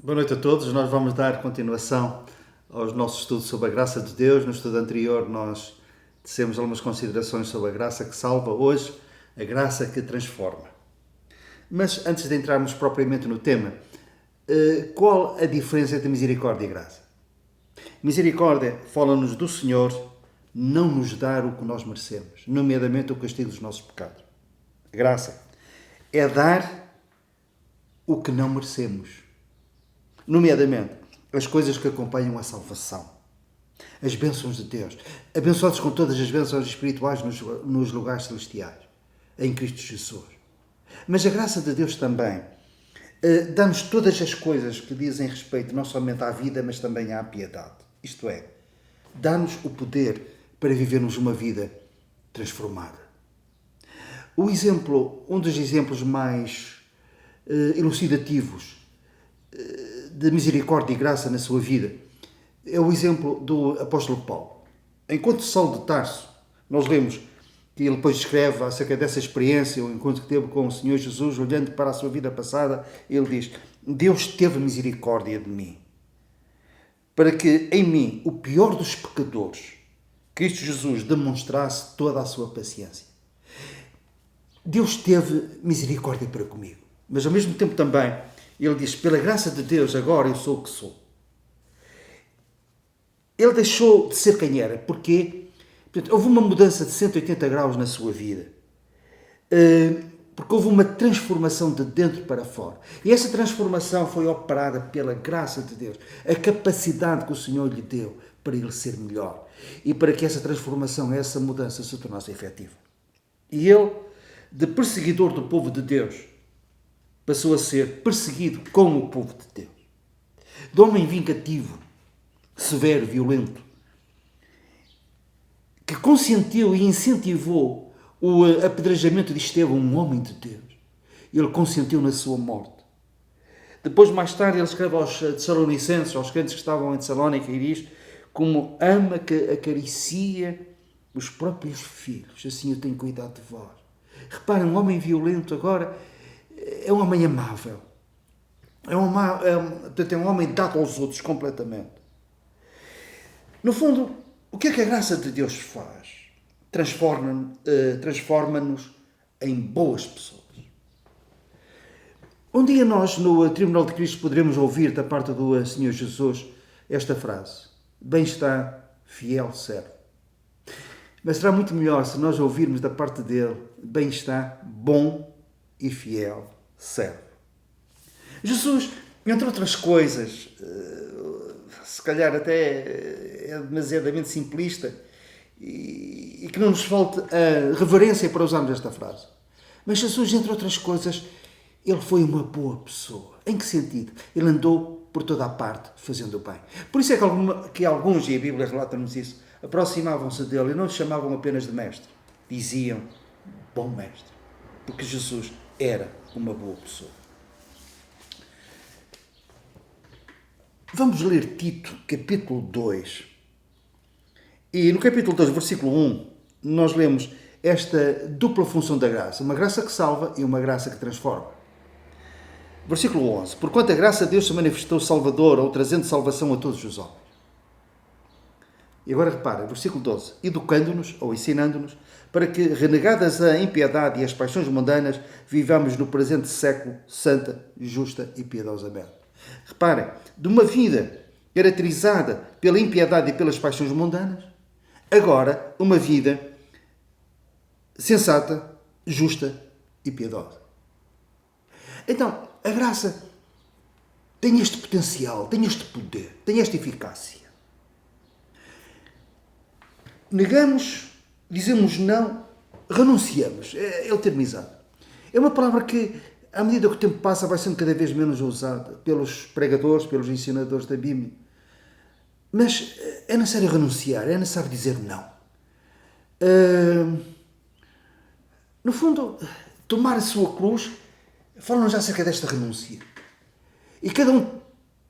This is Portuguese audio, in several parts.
Boa noite a todos. Nós vamos dar continuação aos nossos estudos sobre a graça de Deus. No estudo anterior nós dissemos algumas considerações sobre a graça que salva. Hoje, a graça que transforma. Mas antes de entrarmos propriamente no tema, qual a diferença entre misericórdia e graça? Misericórdia fala-nos do Senhor não nos dar o que nós merecemos, nomeadamente o castigo dos nossos pecados. A graça é dar o que não merecemos, nomeadamente as coisas que acompanham a salvação, as bênçãos de Deus, abençoados com todas as bênçãos espirituais nos lugares celestiais, em Cristo Jesus. Mas a graça de Deus também dá-nos todas as coisas que dizem respeito não somente à vida, mas também à piedade. Isto é, dá-nos o poder para vivermos uma vida transformada. Um dos exemplos mais elucidativos de misericórdia e graça na sua vida é o exemplo do apóstolo Paulo. Enquanto Saulo de Tarso, nós lemos que ele depois escreve acerca dessa experiência, o encontro que teve com o Senhor Jesus, olhando para a sua vida passada, ele diz: Deus teve misericórdia de mim, para que em mim, o pior dos pecadores, Cristo Jesus demonstrasse toda a sua paciência. Deus teve misericórdia para comigo, mas ao mesmo tempo também ele diz: pela graça de Deus agora eu sou o que sou. Ele deixou de ser quem era. Porquê? Portanto, houve uma mudança de 180 graus na sua vida. Porque houve uma transformação de dentro para fora. E essa transformação foi operada pela graça de Deus. A capacidade que o Senhor lhe deu para ele ser melhor. E para que essa transformação, essa mudança se tornasse efetiva. E ele, de perseguidor do povo de Deus, passou a ser perseguido com o povo de Deus. De homem vingativo, severo, violento, que consentiu e incentivou o apedrejamento de Estevão, um homem de Deus. Ele consentiu na sua morte. Depois, mais tarde, ele escreve aos Tessalonicenses, aos crentes que estavam em Tessalónica, e diz: como ama que acaricia os próprios filhos, assim eu tenho cuidado de vós. Reparem, um homem violento agora é um homem amável. É um homem dado aos outros completamente. No fundo, o que é que a graça de Deus faz? Transforma-nos em boas pessoas. Um dia nós, no Tribunal de Cristo, poderemos ouvir da parte do Senhor Jesus esta frase: bem está, fiel servo. Mas será muito melhor se nós ouvirmos da parte dele: bem está, bom e fiel servo. Jesus, entre outras coisas, se calhar até é demasiadamente simplista e que não nos falte a reverência para usarmos esta frase. Mas Jesus, entre outras coisas, ele foi uma boa pessoa. Em que sentido? Ele andou por toda a parte fazendo o bem. Por isso é que alguns, e a Bíblia relata-nos isso, aproximavam-se dele e não lhe chamavam apenas de mestre. Diziam: bom mestre. Porque Jesus era uma boa pessoa. Vamos ler Tito, capítulo 2. E no capítulo 2, versículo 1, nós lemos esta dupla função da graça. Uma graça que salva e uma graça que transforma. Versículo 11. Porquanto a graça de Deus se manifestou salvadora, ou trazendo salvação a todos os homens. E agora repara, versículo 12. Educando-nos, ou ensinando-nos, para que, renegadas a impiedade e as paixões mundanas, vivamos no presente século santa, justa e piedosamente. Reparem, de uma vida caracterizada pela impiedade e pelas paixões mundanas, agora uma vida sensata, justa e piedosa. Então, a graça tem este potencial, tem este poder, tem esta eficácia. Negamos, dizemos não, renunciamos. É o termo exato. É uma palavra que, à medida que o tempo passa, vai sendo cada vez menos usada pelos pregadores, pelos ensinadores da Bíblia. Mas é necessário renunciar, é necessário dizer não. No fundo, tomar a sua cruz, falam já acerca desta renúncia. E cada um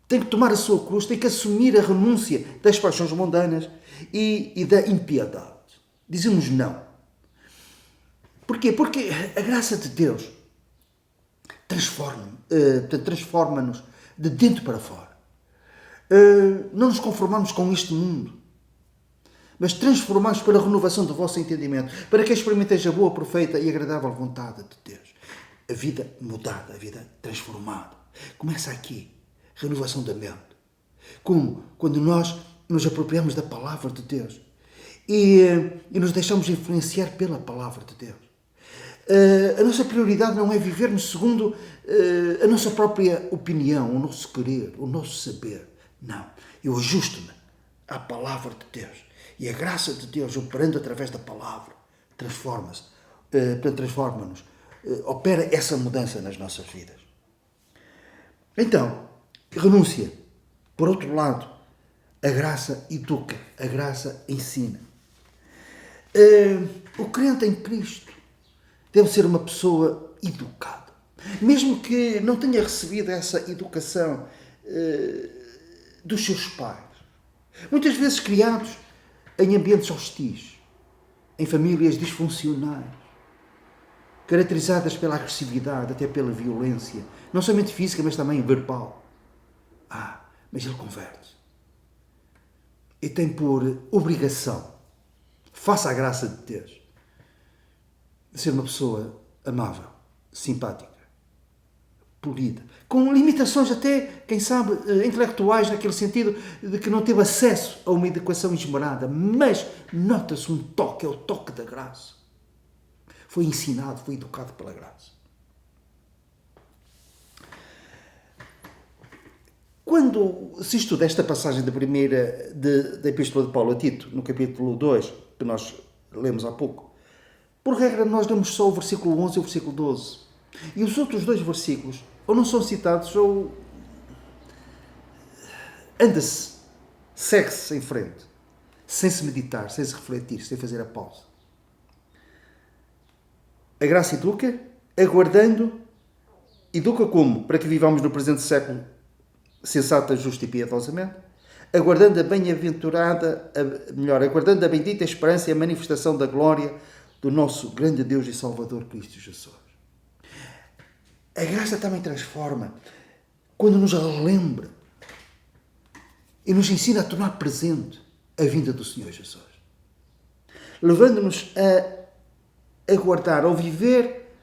tem que tomar a sua cruz, tem que assumir a renúncia das paixões mundanas e da impiedade. Dizemos não. Porquê? Porque a graça de Deus transforma-nos de dentro para fora. Não nos conformamos com este mundo, mas transformamos pela renovação do vosso entendimento, para que experimenteis a boa, perfeita e agradável vontade de Deus. A vida mudada, a vida transformada. Começa aqui, renovação da mente. Como? Quando nós nos apropriamos da palavra de Deus e nos deixamos influenciar pela palavra de Deus. A nossa prioridade não é vivermos segundo a nossa própria opinião, o nosso querer, o nosso saber. Não. Eu ajusto-me à palavra de Deus. E a graça de Deus, operando através da palavra, transforma-nos, opera essa mudança nas nossas vidas. Então, renúncia. Por outro lado, a graça educa, a graça ensina. O crente em Cristo deve ser uma pessoa educada. Mesmo que não tenha recebido essa educação dos seus pais. Muitas vezes criados em ambientes hostis, em famílias disfuncionais, caracterizadas pela agressividade, até pela violência, não somente física, mas também verbal. Mas ele converte. E tem por obrigação, face à graça de Deus, de ser uma pessoa amável, simpática, polida, com limitações até, quem sabe, intelectuais, naquele sentido de que não teve acesso a uma educação esmerada, mas nota-se um toque, é o toque da graça. Foi ensinado, foi educado pela graça. Quando se estuda esta passagem da Epístola de Paulo a Tito, no capítulo 2, que nós lemos há pouco, por regra nós lemos só o versículo 11 e o versículo 12. E os outros dois versículos ou não são citados ou anda-se, segue-se em frente, sem se meditar, sem se refletir, sem fazer a pausa. A graça educa, aguardando, educa como? Para que vivamos no presente século sensata, justa e piedosamente, aguardando aguardando a bendita esperança e a manifestação da glória do nosso grande Deus e Salvador Cristo Jesus. A graça também transforma quando nos relembra e nos ensina a tornar presente a vinda do Senhor Jesus, levando-nos a aguardar, ao viver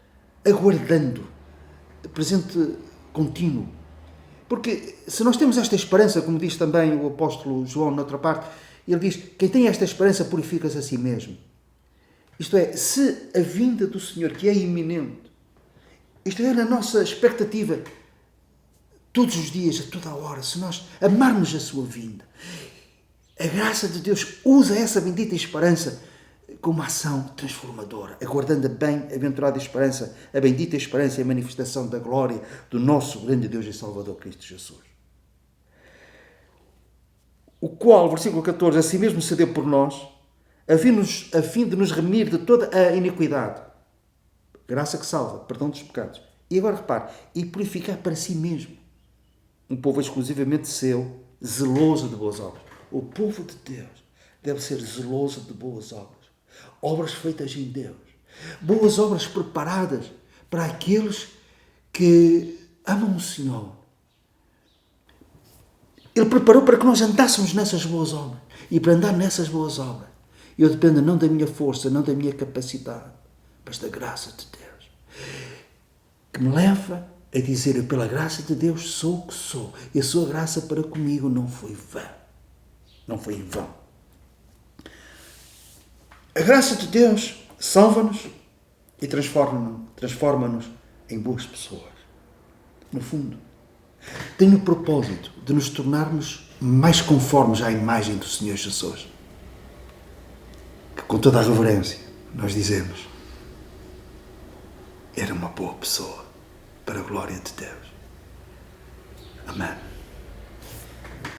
aguardando, presente contínuo. Porque se nós temos esta esperança, como diz também o apóstolo João noutra parte, ele diz, quem tem esta esperança purifica-se a si mesmo. Isto é, se a vinda do Senhor, que é iminente, estiver na nossa expectativa todos os dias, a toda a hora, se nós amarmos a sua vinda, a graça de Deus usa essa bendita esperança como uma ação transformadora, aguardando a bem-aventurada esperança, a bendita esperança e a manifestação da glória do nosso grande Deus e Salvador Cristo Jesus. O qual, versículo 14, assim mesmo se deu por nós, a fim de nos remir de toda a iniquidade. Graça que salva, perdão dos pecados. E agora repare, e purificar para si mesmo um povo exclusivamente seu, zeloso de boas obras. O povo de Deus deve ser zeloso de boas obras. Obras feitas em Deus. Boas obras preparadas para aqueles que amam o Senhor. Ele preparou para que nós andássemos nessas boas obras. E para andar nessas boas obras, eu dependo não da minha força, não da minha capacidade, mas da graça de Deus. Que me leva a dizer, eu pela graça de Deus sou o que sou. E a sua graça para comigo não foi vã. Não foi em vão. A graça de Deus salva-nos e transforma-nos em boas pessoas. No fundo, tem o propósito de nos tornarmos mais conformes à imagem do Senhor Jesus. Que com toda a reverência nós dizemos, era uma boa pessoa para a glória de Deus. Amém.